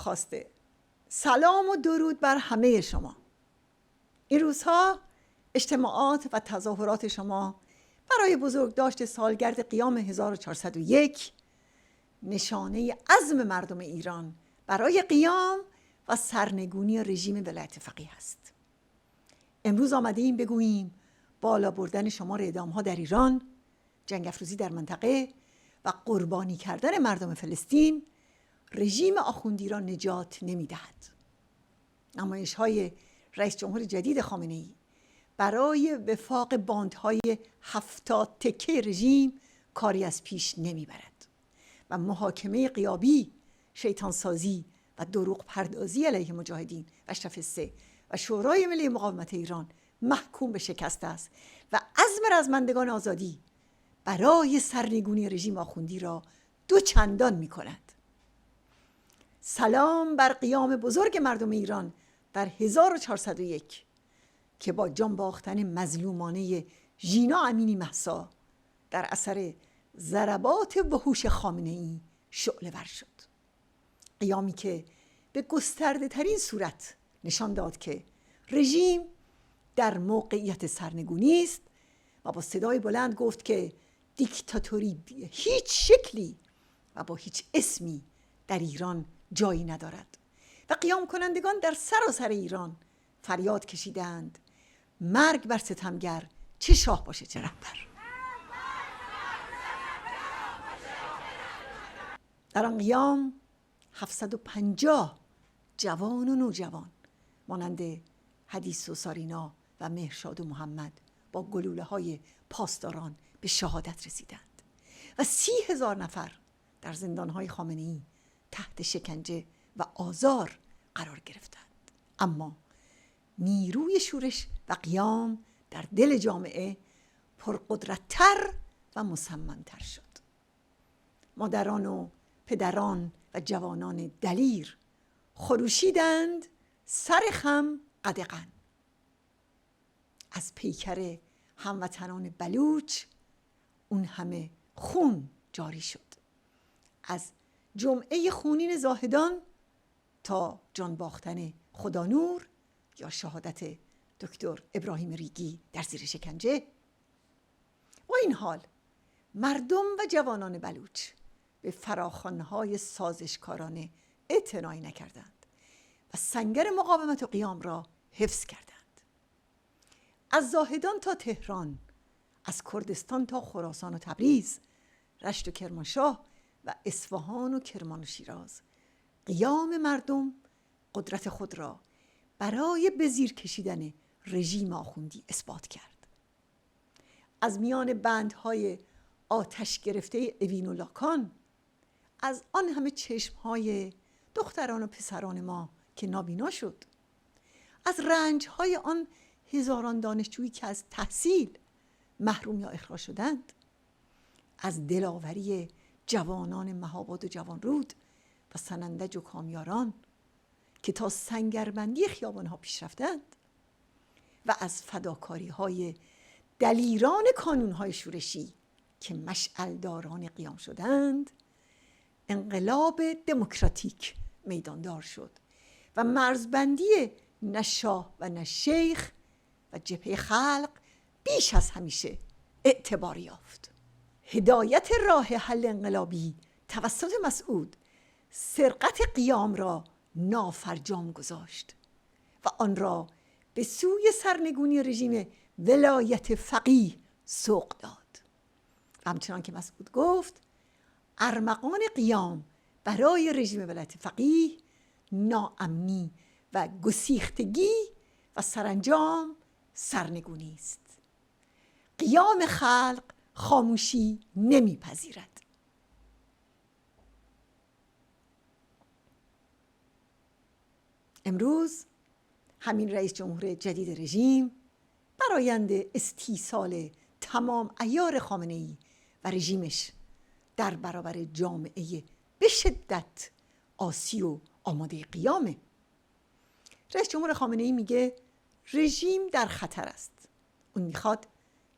ناخواسته. سلام و درود بر همه شما. این روزها اجتماعات و تظاهرات شما برای بزرگداشت سالگرد قیام 1401 نشانه عزم مردم ایران برای قیام و سرنگونی رژیم ولایت فقیه است. امروز آمده ایم بگوییم بالا بردن شمار اعدام‌ها در ایران، جنگ افروزی در منطقه و قربانی کردن مردم فلسطین رژیم آخوندی را نجات نمی‌دهد. نمایش‌های رئیس جمهور جدید خامنه‌ای برای وفاق باندهای 70 تکه رژیم کاری از پیش نمیبرد و محاکمه غیابی، شیطانسازی و دروغ پردازی علیه مجاهدین و اشرف 3 و شورای ملی مقاومت ایران محکوم به شکست است و عزم رزمندگان آزادی برای سرنگونی رژیم آخوندی را دوچندان می کند. سلام بر قیام بزرگ مردم ایران در 1401 که با جان باختن مظلومانه ژینا امینی مهسا در اثر ضربات وحوش خامنه‌ای شعله ور شد. قیامی که به گسترده ترین صورت نشان داد که رژیم در موقعیت سرنگونی است و با صدای بلند گفت که دیکتاتوری هیچ شکلی و با هیچ اسمی در ایران جایی ندارد و قیام کنندگان در سراسر ایران فریاد کشیدند مرگ بر ستمگر، چه شاه باشه چه رهبر. در آن قیام 750 جوان و نوجوان مانند حدیث و سارینا و مهرشاد و محمد با گلوله‌های پاسداران به شهادت رسیدند و 30,000 نفر در زندان‌های خامنه‌ای تحت شکنجه و آزار قرار گرفتند. اما نیروی شورش و قیام در دل جامعه پرقدرت‌تر و مصمم‌تر شد. مادران و پدران و جوانان دلیر خروشیدند سر خم قدغن. از پیکر هموطنان بلوچ اون همه خون جاری شد، از جمعه خونین زاهدان تا جان باختن خدانور یا شهادت دکتر ابراهیم ریگی در زیر شکنجه. با این حال مردم و جوانان بلوچ به فراخوان‌های سازشکارانه اعتنایی نکردند و سنگر مقاومت و قیام را حفظ کردند. از زاهدان تا تهران، از کردستان تا خراسان و تبریز، رشت و کرمانشاه و اصفهان و کرمان و شیراز، قیام مردم قدرت خود را برای به زیر کشیدن رژیم آخوندی اثبات کرد. از میان بندهای آتش گرفته اوین و لاکان، از آن همه چشمهای دختران و پسران ما که نابینا شد، از رنجهای آن هزاران دانشجویی که از تحصیل محروم یا اخراج شدند، از دلاوری جوانان مهاباد و جوانرود و سنندج و کامیاران که تا سنگربندی خیابانها پیش رفتند و از فداکاری‌های دلیران کانون‌های شورشی که مشعلداران قیام شدند، انقلاب دموکراتیک میداندار شد و مرزبندی نه شاه و نه شیخ و جبهه خلق بیش از همیشه اعتبار یافت. هدایت راه حل انقلابی توسط مسعود سرقت قیام را نافرجام گذاشت و آن را به سوی سرنگونی رژیم ولایت فقیه سوق داد. و همچنان که مسعود گفت ارمغان قیام برای رژیم ولایت فقیه ناامنی و گسیختگی و سرانجام سرنگونی است. قیام خلق خاموشی نمیپذیرد. امروز همین رئیس جمهور جدید رژیم برآیند استیصال تمام عیار خامنه‌ای و رژیمش در برابر جامعه به شدت آسی و آماده قیامه. رئیس جمهور خامنه‌ای میگه رژیم در خطر است. اون میخواد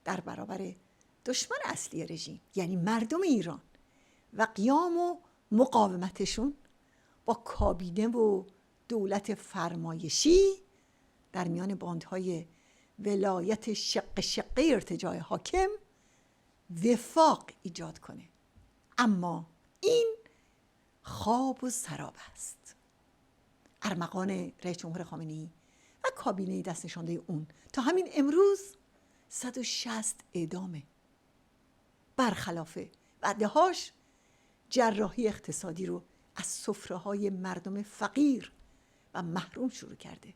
در برابر دشمن اصلی رژیم یعنی مردم ایران و قیام و مقاومتشون با کابینه و دولت فرمایشی در میان باندهای ولایت شقه ارتجاع حاکم وفاق ایجاد کنه. اما این خواب و سراب است. ارمغان رئیس جمهور خامنه‌ای و کابینه دست نشانده اون تا همین امروز 160 اعدامه. برخلاف وعده‌هاش جراحی اقتصادی رو از سفره‌های مردم فقیر و محروم شروع کرده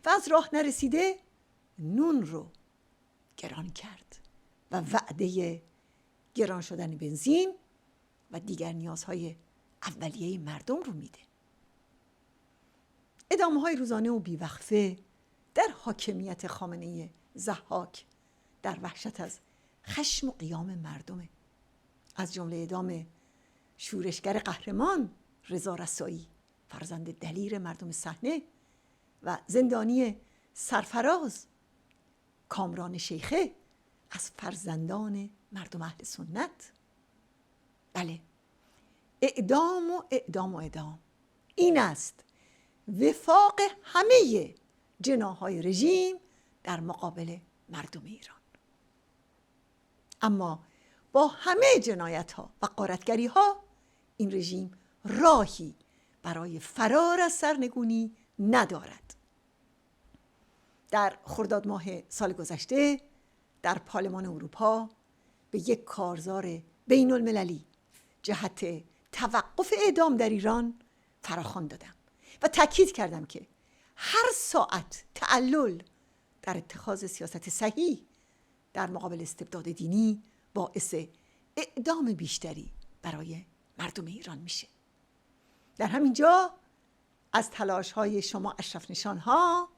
و از راه نرسیده نون رو گران کرد و وعده گران شدن بنزین و دیگر نیازهای اولیه مردم رو میده. ادامه‌های روزانه و بیوقفه در حاکمیت خامنه‌ای ضحاک در وحشت از خشم و قیام مردمه. از جمله اعدام شورشگر قهرمان رضا رسایی، فرزند دلیر مردم صحنه، و زندانی سرفراز کامران شیخه از فرزندان مردم اهل سنت. بله، اعدام و اعدام و اعدام. این است وفاق همه جناح‌های رژیم در مقابل مردم ایران. اما با همه جنایت‌ها و غارتگری‌ها این رژیم راهی برای فرار از سرنگونی ندارد. در خرداد ماه سال گذشته در پارلمان اروپا به یک کارزار بین المللی جهت توقف اعدام در ایران فراخوان دادم و تاکید کردم که هر ساعت تعلل در اتخاذ سیاست صحیح در مقابل استبداد دینی باعث اعدام بیشتری برای مردم ایران میشه. در همین جا از تلاش‌های شما اشرف نشان‌ها،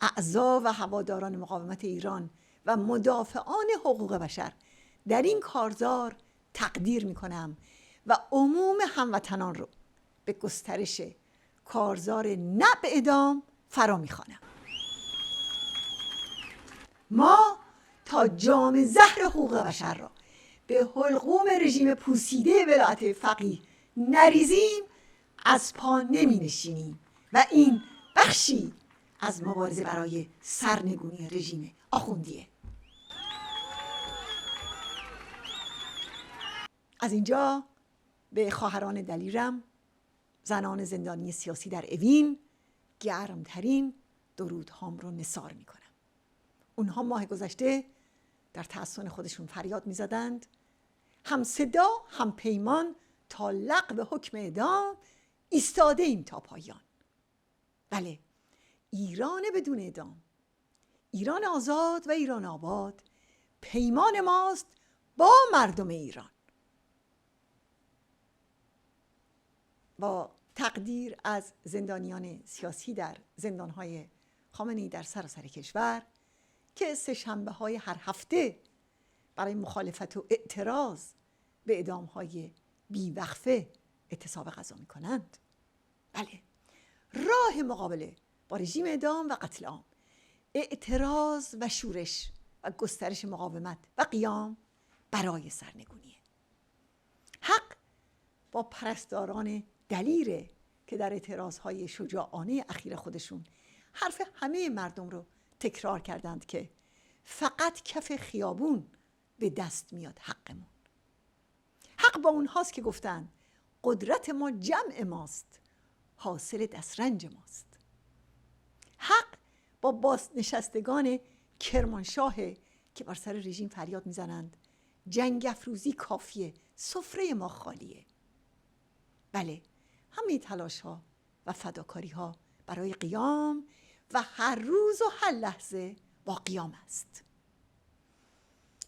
اعضا و هواداران مقاومت ایران و مدافعان حقوق بشر در این کارزار تقدیر میکنم و عموم هموطنان رو به گسترش کارزار نه به اعدام فرا میخوانم. ما تا جام زهر حقوق بشر را به حلقوم رژیم پوسیده ولایت فقیه نریزیم از پا نمی نشینیم و این بخشی از مبارزه برای سرنگونی رژیم آخوندیه. از اینجا به خواهران دلیرم، زنان زندانی سیاسی در اوین، گرمترین درودهام رو نثار می کنم. اونها ماه گذشته در تحسن خودشون فریاد می زدند هم صدا هم پیمان تا لغو حکم اعدام ایستاده ایم تا پایان. بله، ایران بدون اعدام، ایران آزاد و ایران آباد پیمان ماست با مردم ایران. با تقدیر از زندانیان سیاسی در زندانهای خامنه‌ای در سراسر کشور که سه‌شنبه‌های هر هفته برای مخالفت و اعتراض به اعدام‌های بیوقفه اعتصاب غذا می‌کنند. بله، راه مقابله با رژیم اعدام و قتل عام اعتراض و شورش و گسترش مقاومت و قیام برای سرنگونیه. حق با پرستاران دلیره که در اعتراضهای شجاعانه اخیر خودشون حرف همه مردم رو تکرار کردند که فقط کف خیابون به دست میاد حقمون. حق با اونهاست که گفتن قدرت ما جمع ماست، حاصل دسترنج ماست. حق با بازنشستگان کرمانشاهه که بر سر رژیم فریاد میزنند جنگ افروزی کافیه، سفره ما خالیه. بله، همه تلاش ها و فداکاری ها برای قیام و هر روز و هر لحظه با قیام است.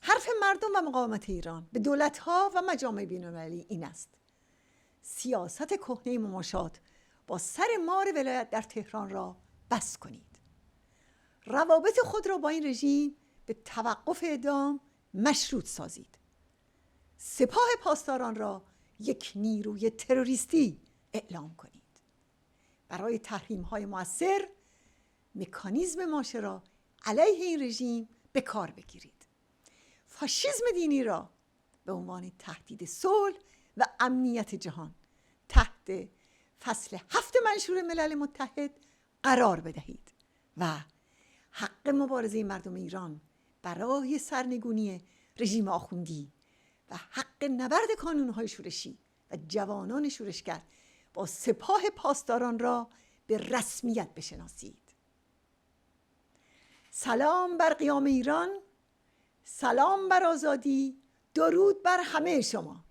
حرف مردم و مقاومت ایران به دولت ها و مجامع بین‌المللی این است: سیاست کهنه مماشات با سر مار ولایت در تهران را بس کنید. روابط خود را با این رژیم به توقف اعدام مشروط سازید. سپاه پاسداران را یک نیروی تروریستی اعلام کنید. برای تحریم‌های مؤثر مکانیزم ماشه را علیه این رژیم به کار بگیرید. فاشیسم دینی را به عنوان تهدید صلح و امنیت جهان تحت فصل 7 منشور ملل متحد قرار بدهید و حق مبارزه مردم ایران برای سرنگونی رژیم آخوندی و حق نبرد کانونهای شورشی و جوانان شورشگر با سپاه پاسداران را به رسمیت بشناسید. سلام بر قیام ایران، سلام بر آزادی، درود بر همه شما.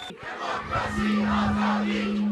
دموکراسی، آزادی،